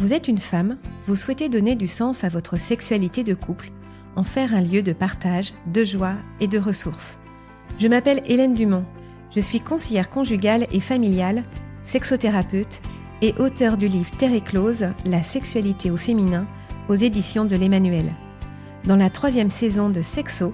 Vous êtes une femme, vous souhaitez donner du sens à votre sexualité de couple, en faire un lieu de partage, de joie et de ressources. Je m'appelle Hélène Dumont, je suis conseillère conjugale et familiale, sexothérapeute et auteure du livre Terre éclose, la sexualité au féminin, aux éditions de l'Emmanuel. Dans la 3e saison de Sexo,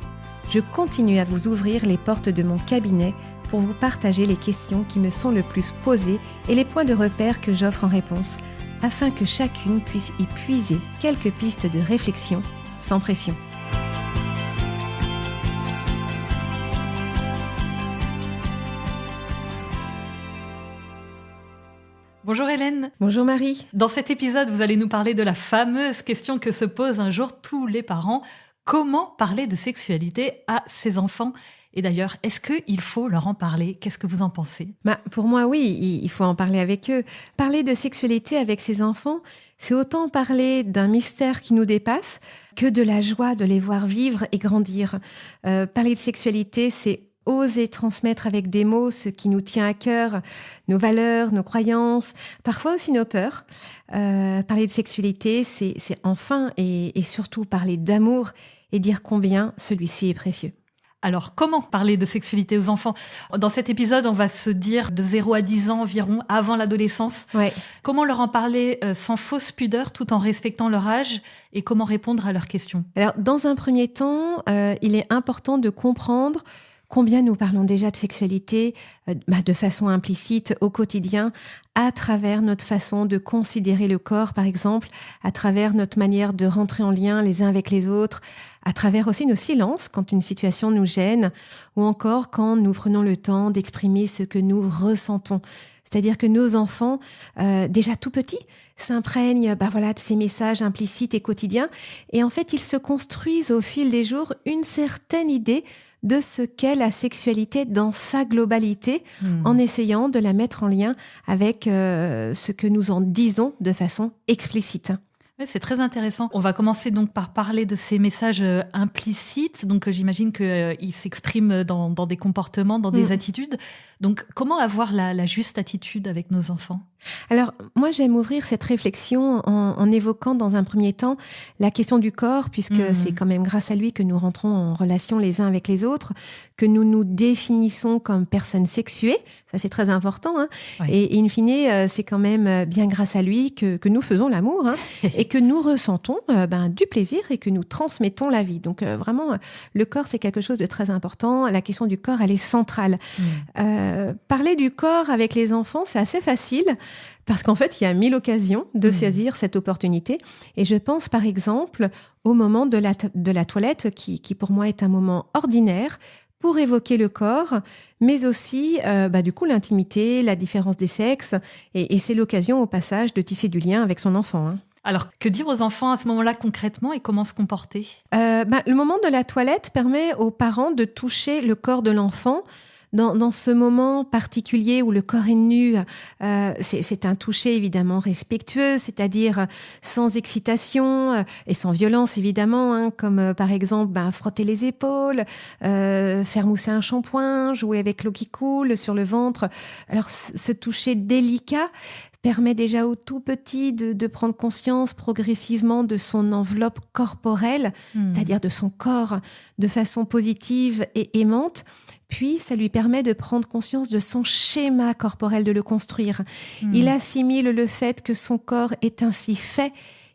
je continue à vous ouvrir les portes de mon cabinet pour vous partager les questions qui me sont le plus posées et les points de repère que j'offre en réponse, afin que chacune puisse y puiser quelques pistes de réflexion sans pression. Bonjour Hélène. Bonjour Marie. Dans cet épisode, vous allez nous parler de la fameuse question que se posent un jour tous les parents. Comment parler de sexualité à ses enfants ? Et d'ailleurs, est-ce qu'il faut leur en parler ? Qu'est-ce que vous en pensez ? Pour moi, oui, il faut en parler avec eux. Parler de sexualité avec ses enfants, c'est autant parler d'un mystère qui nous dépasse que de la joie de les voir vivre et grandir. Parler de sexualité, c'est oser transmettre avec des mots ce qui nous tient à cœur, nos valeurs, nos croyances, parfois aussi nos peurs. Parler de sexualité, c'est enfin et surtout parler d'amour et dire combien celui-ci est précieux. Alors, comment parler de sexualité aux enfants ? Dans cet épisode, on va se dire de 0 à 10 ans environ, avant l'adolescence. Ouais. Comment leur en parler sans fausse pudeur, tout en respectant leur âge ? Et comment répondre à leurs questions ? Alors, dans un premier temps, il est important de comprendre combien nous parlons déjà de sexualité de façon implicite au quotidien, à travers notre façon de considérer le corps, par exemple, à travers notre manière de rentrer en lien les uns avec les autres, à travers aussi nos silences quand une situation nous gêne, ou encore quand nous prenons le temps d'exprimer ce que nous ressentons. C'est-à-dire que nos enfants, déjà tout petits, s'imprègnent de ces messages implicites et quotidiens, et en fait, ils se construisent au fil des jours une certaine idée de ce qu'est la sexualité dans sa globalité, en essayant de la mettre en lien avec ce que nous en disons de façon explicite. Oui, c'est très intéressant. On va commencer donc par parler de ces messages implicites. Donc j'imagine qu'ils s'expriment dans des comportements, dans des attitudes. Donc comment avoir la juste attitude avec nos enfants ? Alors, moi, j'aime ouvrir cette réflexion en évoquant dans un premier temps la question du corps, puisque c'est quand même grâce à lui que nous rentrons en relation les uns avec les autres, que nous nous définissons comme personnes sexuées. Ça, c'est très important. Oui. Et in fine, c'est quand même bien grâce à lui que nous faisons l'amour et que nous ressentons du plaisir et que nous transmettons la vie. Donc, vraiment, le corps, c'est quelque chose de très important. La question du corps, elle est centrale. Parler du corps avec les enfants, c'est assez facile. Parce qu'en fait, il y a 1000 occasions de saisir cette opportunité. Et je pense, par exemple, au moment de la toilette, qui pour moi est un moment ordinaire pour évoquer le corps, mais aussi, l'intimité, la différence des sexes. Et c'est l'occasion, au passage, de tisser du lien avec son enfant. Alors, que dire aux enfants à ce moment-là concrètement et comment se comporter ? Le moment de la toilette permet aux parents de toucher le corps de l'enfant. Dans ce moment particulier où le corps est nu, c'est un toucher évidemment respectueux, c'est-à-dire sans excitation et sans violence évidemment, comme par exemple frotter les épaules, faire mousser un shampoing, jouer avec l'eau qui coule sur le ventre. Alors ce toucher délicat permet déjà au tout petit de prendre conscience progressivement de son enveloppe corporelle, c'est-à-dire de son corps, de façon positive et aimante. Puis, ça lui permet de prendre conscience de son schéma corporel, de le construire. Il assimile le fait que son corps est ainsi fait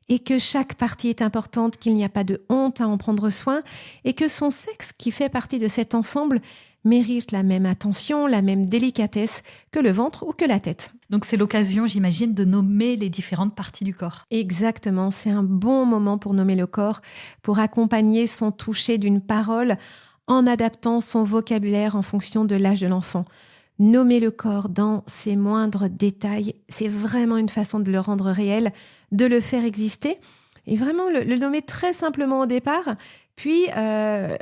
et que chaque partie est importante, qu'il n'y a pas de honte à en prendre soin et que son sexe, qui fait partie de cet ensemble, mérite la même attention, la même délicatesse que le ventre ou que la tête. Donc c'est l'occasion, j'imagine, de nommer les différentes parties du corps. Exactement, c'est un bon moment pour nommer le corps, pour accompagner son toucher d'une parole en adaptant son vocabulaire en fonction de l'âge de l'enfant. Nommer le corps dans ses moindres détails, c'est vraiment une façon de le rendre réel, de le faire exister, et vraiment le nommer très simplement au départ, puis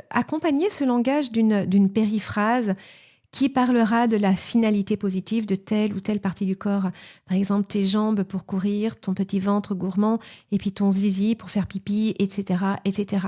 accompagner ce langage d'une périphrase qui parlera de la finalité positive de telle ou telle partie du corps. Par exemple, tes jambes pour courir, ton petit ventre gourmand, et puis ton zizi pour faire pipi, etc., etc.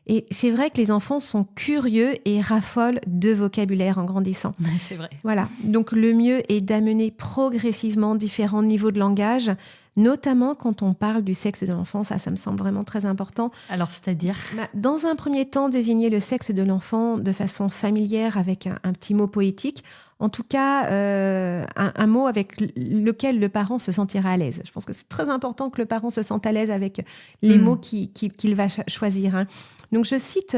Et c'est vrai que les enfants sont curieux et raffolent de vocabulaire en grandissant. C'est vrai. Voilà. Donc, le mieux est d'amener progressivement différents niveaux de langage notamment quand on parle du sexe de l'enfant. Ça me semble vraiment très important. Alors, c'est-à-dire ? Dans un premier temps, désigner le sexe de l'enfant de façon familière avec un petit mot poétique. En tout cas, un mot avec lequel le parent se sentira à l'aise. Je pense que c'est très important que le parent se sente à l'aise avec les mots qu'il va choisir. Hein. Donc, je cite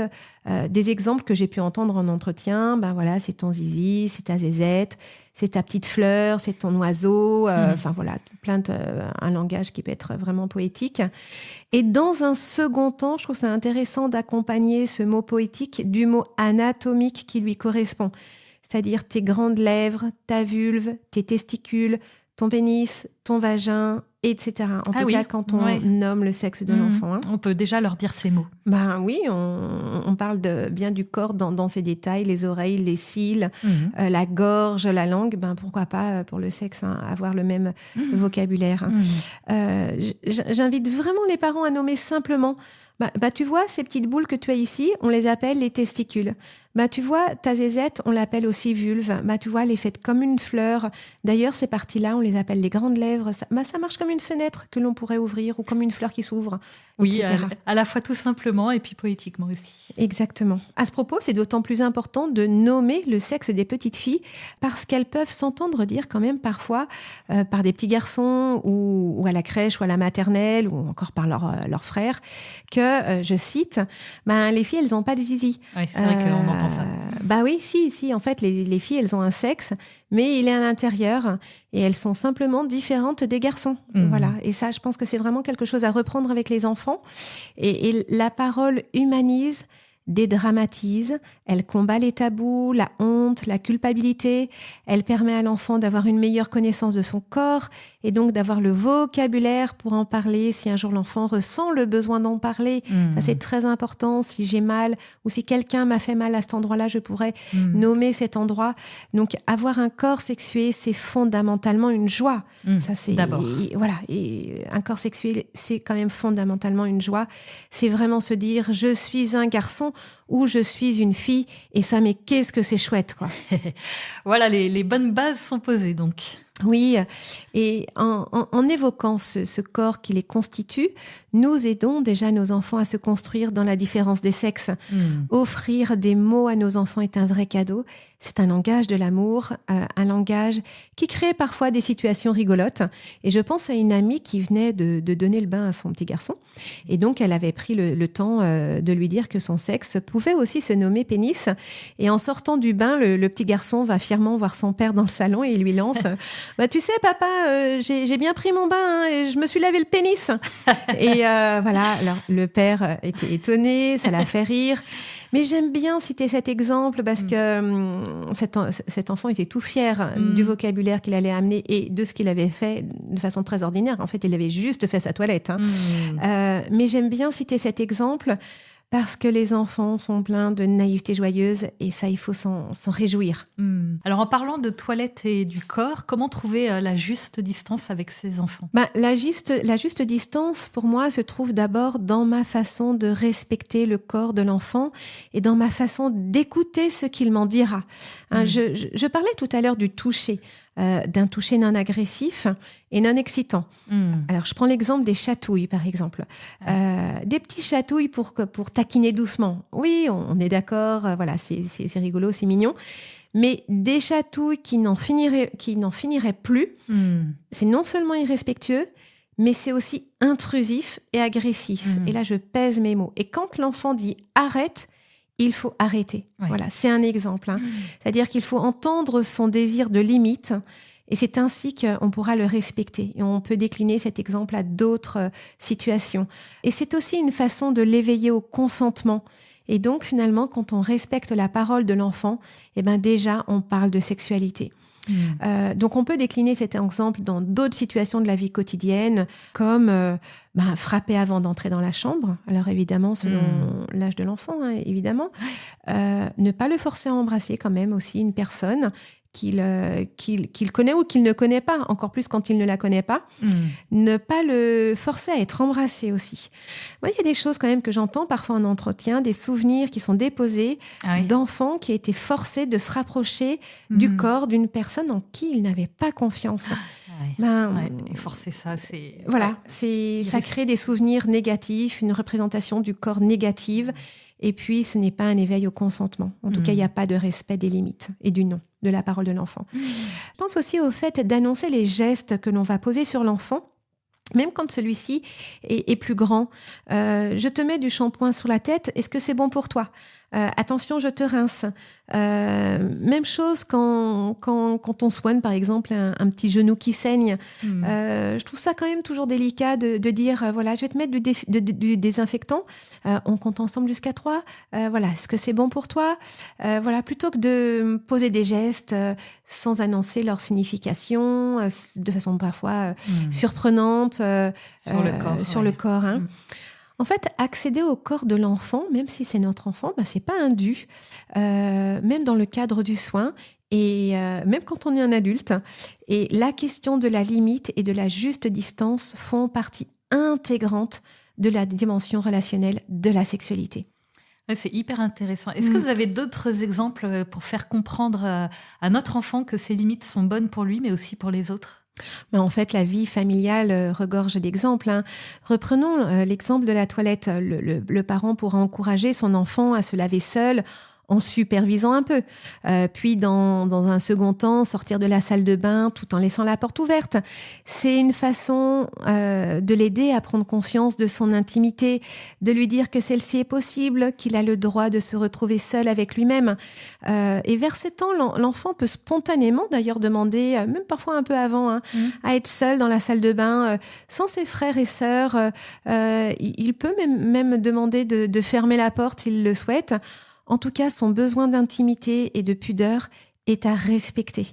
des exemples que j'ai pu entendre en entretien. Ben voilà, c'est ton zizi, c'est ta zézette, c'est ta petite fleur, c'est ton oiseau. Enfin voilà, un langage qui peut être vraiment poétique. Et dans un second temps, je trouve ça intéressant d'accompagner ce mot poétique du mot anatomique qui lui correspond. C'est-à-dire tes grandes lèvres, ta vulve, tes testicules, ton pénis, ton vagin, etc. En tout cas, quand on nomme le sexe de l'enfant. Hein. On peut déjà leur dire ces mots. Ben oui, on parle bien du corps dans ses détails, les oreilles, les cils, la gorge, la langue. Ben pourquoi pas pour le sexe avoir le même vocabulaire. Hein. J'invite vraiment les parents à nommer simplement. Tu vois, ces petites boules que tu as ici, on les appelle les testicules. Tu vois, ta zézette, on l'appelle aussi vulve. Tu vois, elle est faite comme une fleur. D'ailleurs, ces parties-là, on les appelle les grandes lèvres. Ça marche comme une fenêtre que l'on pourrait ouvrir ou comme une fleur qui s'ouvre. Oui, etc. À la fois tout simplement et puis poétiquement aussi. Exactement. À ce propos, c'est d'autant plus important de nommer le sexe des petites filles parce qu'elles peuvent s'entendre dire quand même parfois par des petits garçons ou à la crèche ou à la maternelle ou encore par leurs frères que, je cite, les filles, elles n'ont pas de zizi. Oui, c'est vrai qu'on entend ça. Oui, si. En fait, les filles, elles ont un sexe, mais il est à l'intérieur et elles sont simplement différentes des garçons. Voilà. Et ça, je pense que c'est vraiment quelque chose à reprendre avec les enfants. Et la parole humanise, dédramatise, elle combat les tabous, la honte, la culpabilité, elle permet à l'enfant d'avoir une meilleure connaissance de son corps et donc d'avoir le vocabulaire pour en parler si un jour l'enfant ressent le besoin d'en parler. Ça, c'est très important. Si j'ai mal ou si quelqu'un m'a fait mal à cet endroit-là, je pourrais nommer cet endroit. Donc, avoir un corps sexué, c'est fondamentalement une joie. Ça, c'est d'abord. Voilà. Et un corps sexué, c'est quand même fondamentalement une joie. C'est vraiment se dire, je suis un garçon ou je suis une fille, et ça, mais qu'est-ce que c'est chouette, quoi. Voilà, les bonnes bases sont posées, donc. Oui, et en évoquant ce corps qui les constitue, nous aidons déjà nos enfants à se construire dans la différence des sexes. Offrir des mots à nos enfants est un vrai cadeau. C'est un langage de l'amour, un langage qui crée parfois des situations rigolotes. Et je pense à une amie qui venait de donner le bain à son petit garçon. Et donc, elle avait pris le temps de lui dire que son sexe pouvait aussi se nommer pénis. Et en sortant du bain, le petit garçon va fièrement voir son père dans le salon et il lui lance tu sais, papa, j'ai bien pris mon bain et je me suis lavé le pénis. Et voilà, alors le père était étonné, ça l'a fait rire. Mais j'aime bien citer cet exemple parce que cet enfant était tout fier du vocabulaire qu'il allait amener et de ce qu'il avait fait de façon très ordinaire. En fait, il avait juste fait sa toilette. Hein. Mais j'aime bien citer cet exemple parce que les enfants sont pleins de naïveté joyeuse et ça, il faut s'en réjouir. Alors, en parlant de toilette et du corps, comment trouver la juste distance avec ses enfants ? La juste distance, pour moi, se trouve d'abord dans ma façon de respecter le corps de l'enfant et dans ma façon d'écouter ce qu'il m'en dira. Je parlais tout à l'heure du toucher. D'un toucher non agressif et non excitant. Alors, je prends l'exemple des chatouilles, par exemple. Des petits chatouilles pour taquiner doucement. Oui, on est d'accord, voilà, c'est rigolo, c'est mignon. Mais des chatouilles qui n'en finiraient plus, c'est non seulement irrespectueux, mais c'est aussi intrusif et agressif. Et là, je pèse mes mots. Et quand l'enfant dit « arrête », il faut arrêter. Ouais. Voilà, c'est un exemple. Hein. C'est-à-dire qu'il faut entendre son désir de limite et c'est ainsi qu'on pourra le respecter. Et on peut décliner cet exemple à d'autres situations. Et c'est aussi une façon de l'éveiller au consentement. Et donc, finalement, quand on respecte la parole de l'enfant, déjà, on parle de sexualité. Donc, on peut décliner cet exemple dans d'autres situations de la vie quotidienne, comme frapper avant d'entrer dans la chambre. Alors, évidemment, selon l'âge de l'enfant, hein, évidemment. Ne pas le forcer à embrasser quand même aussi une personne qu'il connaît ou qu'il ne connaît pas, encore plus quand il ne la connaît pas. Ne pas le forcer à être embrassé aussi. Moi, il y a des choses quand même que j'entends parfois en entretien, des souvenirs qui sont déposés d'enfants qui étaient forcés de se rapprocher du corps d'une personne en qui ils n'avaient pas confiance. Et forcer ça, c'est... Voilà, ça crée des souvenirs négatifs, une représentation du corps négative. Et puis, ce n'est pas un éveil au consentement. En tout cas, il n'y a pas de respect des limites et du non, de la parole de l'enfant. Je pense aussi au fait d'annoncer les gestes que l'on va poser sur l'enfant. Même quand celui-ci est plus grand, je te mets du shampoing sur la tête, est-ce que c'est bon pour toi ? Attention, je te rince. Même chose quand on soigne, par exemple, un petit genou qui saigne. Je trouve ça quand même toujours délicat de dire, voilà, je vais te mettre du désinfectant. On compte ensemble jusqu'à 3. Voilà, est-ce que c'est bon pour toi ? Voilà, plutôt que de poser des gestes sans annoncer leur signification, de façon parfois surprenante sur le corps. Hein. En fait, accéder au corps de l'enfant, même si c'est notre enfant, c'est pas un dû, même dans le cadre du soin, et même quand on est un adulte. Et la question de la limite et de la juste distance font partie intégrante de la dimension relationnelle de la sexualité. C'est hyper intéressant. Est-ce que vous avez d'autres exemples pour faire comprendre à notre enfant que ses limites sont bonnes pour lui, mais aussi pour les autres ? En fait, la vie familiale regorge d'exemples. Hein. Reprenons l'exemple de la toilette. Le parent pourra encourager son enfant à se laver seul en supervisant un peu. Puis, dans un second temps, sortir de la salle de bain tout en laissant la porte ouverte. C'est une façon de l'aider à prendre conscience de son intimité, de lui dire que celle-ci est possible, qu'il a le droit de se retrouver seul avec lui-même. Et vers ces temps, l'enfant peut spontanément d'ailleurs demander, même parfois un peu avant, à être seul dans la salle de bain, sans ses frères et sœurs. Il peut même demander de fermer la porte s'il le souhaite. En tout cas, son besoin d'intimité et de pudeur est à respecter.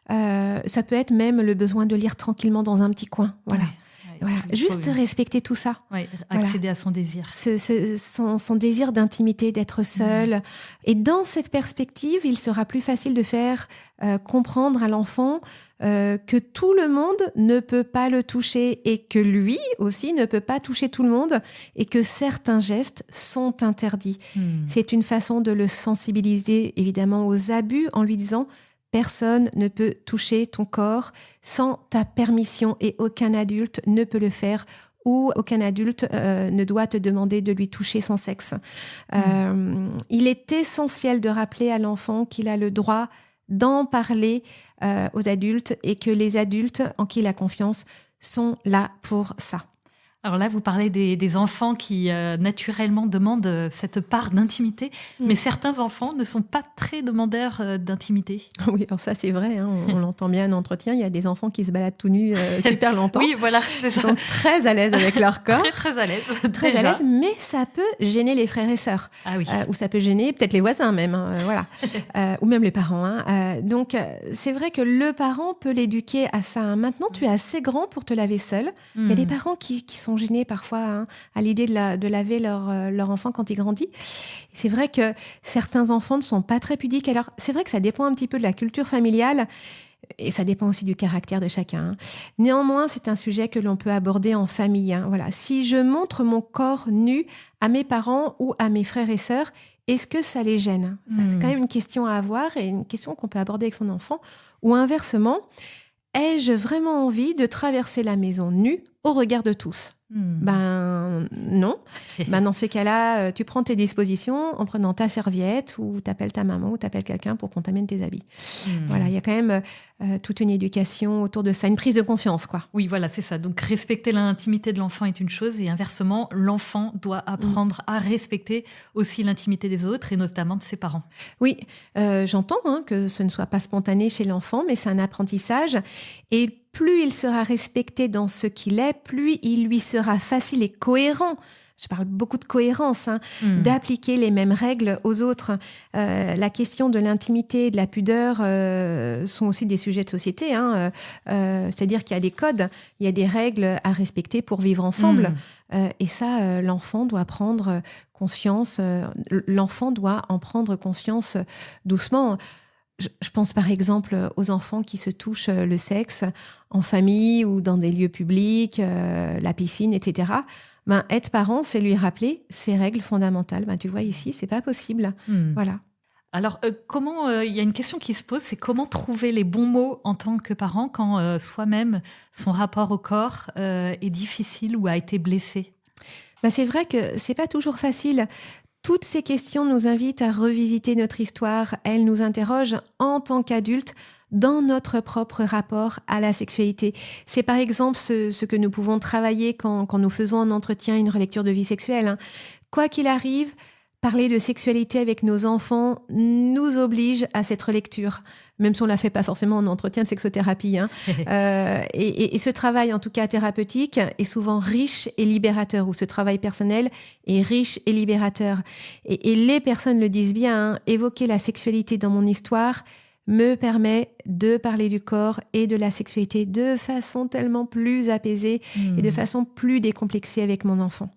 Ça peut être même le besoin de lire tranquillement dans un petit coin. Voilà. Juste respecter tout ça. Accéder à son désir. Son désir d'intimité, d'être seul. Et dans cette perspective, il sera plus facile de faire comprendre à l'enfant que tout le monde ne peut pas le toucher et que lui aussi ne peut pas toucher tout le monde et que certains gestes sont interdits. C'est une façon de le sensibiliser évidemment aux abus en lui disant « Personne ne peut toucher ton corps sans ta permission et aucun adulte ne peut le faire » ou aucun adulte ne doit te demander de lui toucher son sexe. Il est essentiel de rappeler à l'enfant qu'il a le droit d'en parler aux adultes et que les adultes en qui il a confiance sont là pour ça. Alors là, vous parlez des enfants qui naturellement demandent cette part d'intimité, mais certains enfants ne sont pas très demandeurs d'intimité. Oui, alors ça c'est vrai, hein, on l'entend bien en entretien, il y a des enfants qui se baladent tout nus super longtemps. Oui, voilà. Ils sont très à l'aise avec leur corps. Très à l'aise. Très à l'aise, mais ça peut gêner les frères et sœurs. Ah oui. Ou ça peut gêner peut-être les voisins même, voilà. Ou même les parents. Hein. Donc c'est vrai que le parent peut l'éduquer à ça. Hein. Maintenant, tu es assez grand pour te laver seul. Il y a des parents qui sont gênés parfois à l'idée de laver leur enfant quand il grandit. C'est vrai que certains enfants ne sont pas très pudiques. Alors, c'est vrai que ça dépend un petit peu de la culture familiale et ça dépend aussi du caractère de chacun. Néanmoins, c'est un sujet que l'on peut aborder en famille. Voilà. Si je montre mon corps nu à mes parents ou à mes frères et sœurs, est-ce que ça les gêne ? Ça, c'est quand même une question à avoir et une question qu'on peut aborder avec son enfant. Ou inversement, ai-je vraiment envie de traverser la maison nue au regard de tous ? Non. Dans ces cas-là, tu prends tes dispositions en prenant ta serviette ou t'appelles ta maman ou t'appelles quelqu'un pour qu'on t'amène tes habits. Voilà, il y a quand même toute une éducation autour de ça, une prise de conscience, quoi. Oui, voilà, c'est ça. Donc, respecter l'intimité de l'enfant est une chose et inversement, l'enfant doit apprendre à respecter aussi l'intimité des autres et notamment de ses parents. Oui, j'entends que ce ne soit pas spontané chez l'enfant, mais c'est un apprentissage et plus il sera respecté dans ce qu'il est, plus il lui sera facile et cohérent. Je parle beaucoup de cohérence, d'appliquer les mêmes règles aux autres. La question de l'intimité et de la pudeur sont aussi des sujets de société. C'est-à-dire qu'il y a des codes, il y a des règles à respecter pour vivre ensemble. Et ça, l'enfant doit prendre conscience. L'enfant doit en prendre conscience doucement. Je pense par exemple aux enfants qui se touchent le sexe en famille ou dans des lieux publics, la piscine, etc. Être parent, c'est lui rappeler ces règles fondamentales. Tu vois, ici, c'est pas possible. Voilà. Alors, il y a une question qui se pose, c'est comment trouver les bons mots en tant que parent quand soi-même, son rapport au corps est difficile ou a été blessé? C'est vrai que c'est pas toujours facile. Toutes ces questions nous invitent à revisiter notre histoire. Elles nous interrogent en tant qu'adultes dans notre propre rapport à la sexualité. C'est par exemple ce que nous pouvons travailler quand nous faisons en entretien une relecture de vie sexuelle, hein. Quoi qu'il arrive, parler de sexualité avec nos enfants nous oblige à cette relecture, même si on ne la fait pas forcément en entretien de sexothérapie, hein. Et ce travail, en tout cas thérapeutique, est souvent riche et libérateur, ou ce travail personnel est riche et libérateur. Et les personnes le disent bien, hein, évoquer la sexualité dans mon histoire me permet de parler du corps et de la sexualité de façon tellement plus apaisée et de façon plus décomplexée avec mon enfant.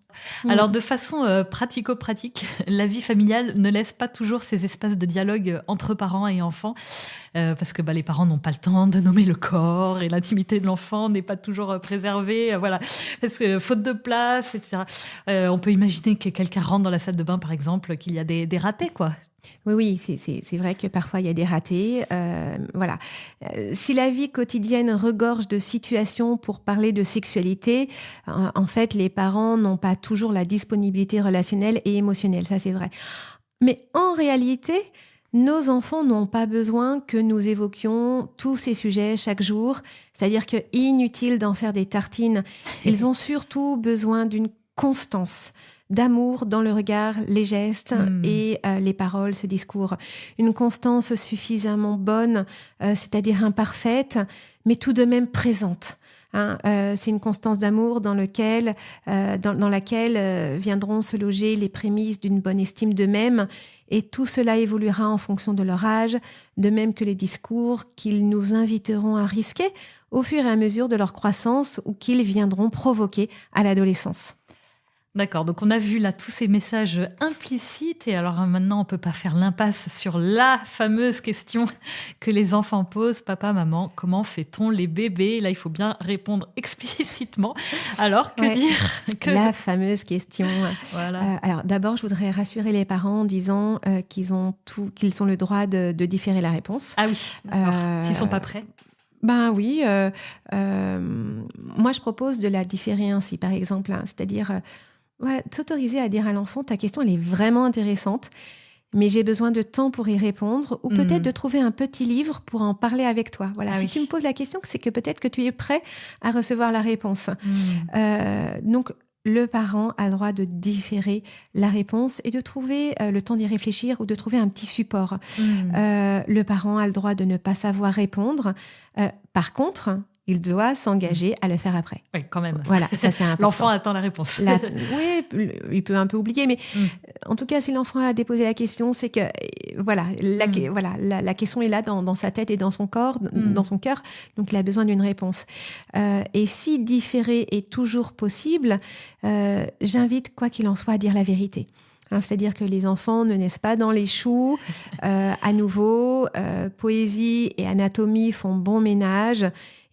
Alors, de façon pratico-pratique, la vie familiale ne laisse pas toujours ces espaces de dialogue entre parents et enfants, parce que les parents n'ont pas le temps de nommer le corps et l'intimité de l'enfant n'est pas toujours préservée, voilà, parce que faute de place, etc. On peut imaginer que quelqu'un rentre dans la salle de bain, par exemple, qu'il y a des ratés, quoi. Oui, c'est vrai que parfois il y a des ratés. Voilà. Si la vie quotidienne regorge de situations pour parler de sexualité, en fait, les parents n'ont pas toujours la disponibilité relationnelle et émotionnelle, ça c'est vrai. Mais en réalité, nos enfants n'ont pas besoin que nous évoquions tous ces sujets chaque jour. C'est-à-dire que inutile d'en faire des tartines. Ils ont surtout besoin d'une constance, d'amour dans le regard, les gestes et les paroles, ce discours. Une constance suffisamment bonne, c'est-à-dire imparfaite, mais tout de même présente. Hein, c'est une constance d'amour dans laquelle viendront se loger les prémices d'une bonne estime d'eux-mêmes, et tout cela évoluera en fonction de leur âge, de même que les discours qu'ils nous inviteront à risquer au fur et à mesure de leur croissance ou qu'ils viendront provoquer à l'adolescence. D'accord, donc on a vu là tous ces messages implicites et alors maintenant on peut pas faire l'impasse sur la fameuse question que les enfants posent. Papa, maman, comment fait-on les bébés? Là, il faut bien répondre explicitement. Alors, que dire La fameuse question. Voilà. Alors d'abord, je voudrais rassurer les parents en disant qu'ils ont le droit de différer la réponse. Ah oui, d'accord. S'ils sont pas prêts. Oui, moi je propose de la différer ainsi, par exemple, hein, c'est-à-dire s'autoriser à dire à l'enfant, ta question elle est vraiment intéressante, mais j'ai besoin de temps pour y répondre, ou peut-être de trouver un petit livre pour en parler avec toi. Voilà. Si tu me poses la question, c'est que peut-être que tu es prêt à recevoir la réponse. Donc, le parent a le droit de différer la réponse et de trouver le temps d'y réfléchir ou de trouver un petit support. Le parent a le droit de ne pas savoir répondre. Par contre, il doit s'engager à le faire après. Oui, quand même. Voilà, ça c'est important. L'enfant attend la réponse. Oui, il peut un peu oublier, mais en tout cas, si l'enfant a déposé la question, c'est que la question est là dans sa tête et dans son corps, dans son cœur, donc il a besoin d'une réponse. Et si différer est toujours possible, j'invite, quoi qu'il en soit, à dire la vérité. C'est-à-dire que les enfants ne naissent pas dans les choux. À nouveau, poésie et anatomie font bon ménage.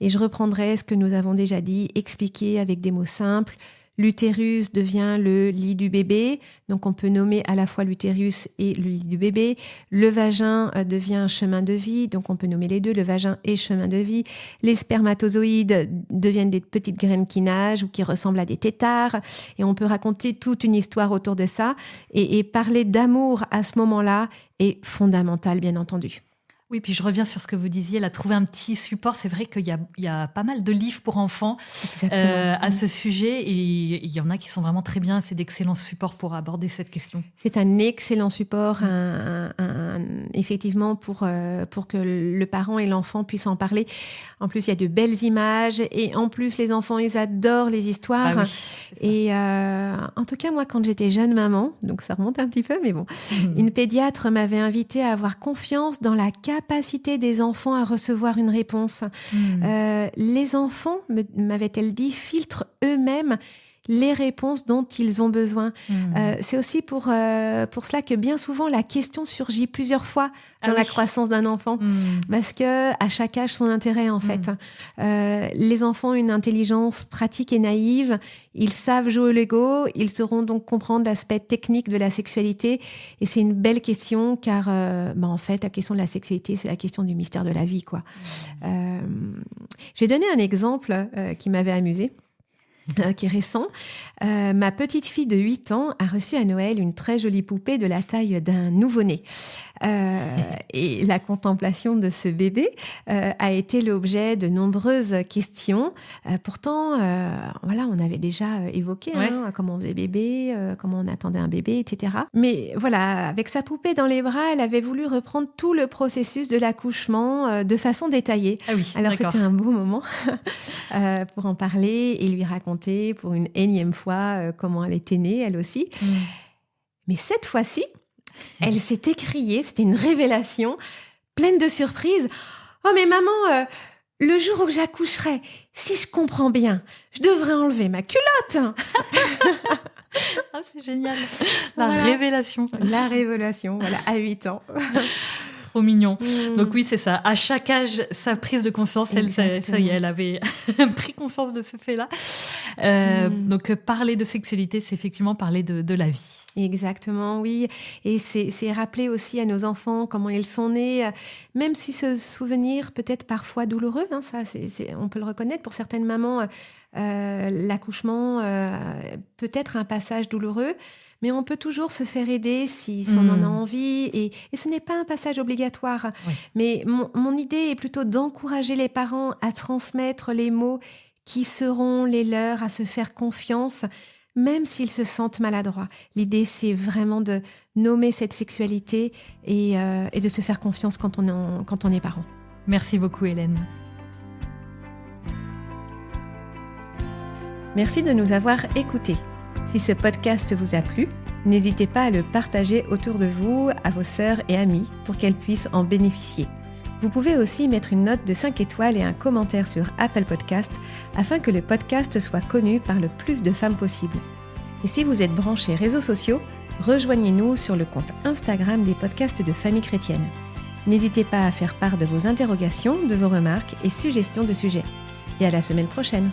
Et je reprendrai ce que nous avons déjà dit, expliquer avec des mots simples. L'utérus devient le lit du bébé, donc on peut nommer à la fois l'utérus et le lit du bébé. Le vagin devient un chemin de vie, donc on peut nommer les deux, le vagin et chemin de vie. Les spermatozoïdes deviennent des petites graines qui nagent ou qui ressemblent à des têtards, et on peut raconter toute une histoire autour de ça. Et parler d'amour à ce moment-là est fondamental, bien entendu. Oui, puis je reviens sur ce que vous disiez, là, trouver un petit support. C'est vrai qu'il y a pas mal de livres pour enfants à ce sujet, et il y en a qui sont vraiment très bien. C'est d'excellents supports pour aborder cette question. C'est un excellent support, effectivement, pour que le parent et l'enfant puissent en parler. En plus, il y a de belles images, et en plus, les enfants, ils adorent les histoires. Ah oui, et en tout cas, moi, quand j'étais jeune maman, donc ça remonte un petit peu, mais bon, une pédiatre m'avait invitée à avoir confiance dans la capacité des enfants à recevoir une réponse. Les enfants, m'avait-elle dit, filtrent eux-mêmes les réponses dont ils ont besoin. C'est aussi pour cela que bien souvent, la question surgit plusieurs fois dans la croissance d'un enfant, parce que à chaque âge, son intérêt, en fait. Les enfants ont une intelligence pratique et naïve, ils savent jouer au Lego, ils sauront donc comprendre l'aspect technique de la sexualité, et c'est une belle question, car en fait, la question de la sexualité, c'est la question du mystère de la vie, quoi. J'ai donné un exemple qui m'avait amusée. Qui est récent. Ma petite fille de 8 ans a reçu à Noël une très jolie poupée de la taille d'un nouveau-né. Et la contemplation de ce bébé a été l'objet de nombreuses questions. Pourtant, on avait déjà évoqué comment on faisait bébé, comment on attendait un bébé, etc. Mais voilà, avec sa poupée dans les bras, elle avait voulu reprendre tout le processus de l'accouchement de façon détaillée. Ah oui, alors d'accord. C'était un beau moment pour en parler et lui raconter pour une énième fois comment elle était née, elle aussi. Mais cette fois-ci, elle s'est écriée, c'était une révélation, pleine de surprises. « Oh mais maman, le jour où j'accoucherai, si je comprends bien, je devrais enlever ma culotte !» Ah, c'est génial. Révélation. La révélation, voilà, à 8 ans. Trop mignon. Donc oui, c'est ça. À chaque âge, sa prise de conscience, ça y est, elle avait pris conscience de ce fait-là. Donc parler de sexualité, c'est effectivement parler de la vie. Exactement, oui. Et c'est rappeler aussi à nos enfants comment ils sont nés, même si ce souvenir peut être parfois douloureux, ça, on peut le reconnaître. Pour certaines mamans, l'accouchement peut être un passage douloureux, mais on peut toujours se faire aider si on en a envie. Et ce n'est pas un passage obligatoire. Oui. Mais mon idée est plutôt d'encourager les parents à transmettre les mots qui seront les leurs, à se faire confiance, même s'ils se sentent maladroits. L'idée, c'est vraiment de nommer cette sexualité et de se faire confiance quand on est parent. Merci beaucoup, Hélène. Merci de nous avoir écoutés. Si ce podcast vous a plu, n'hésitez pas à le partager autour de vous, à vos sœurs et amis, pour qu'elles puissent en bénéficier. Vous pouvez aussi mettre une note de 5 étoiles et un commentaire sur Apple Podcast afin que le podcast soit connu par le plus de femmes possible. Et si vous êtes branchés réseaux sociaux, rejoignez-nous sur le compte Instagram des podcasts de Famille Chrétienne. N'hésitez pas à faire part de vos interrogations, de vos remarques et suggestions de sujets. Et à la semaine prochaine.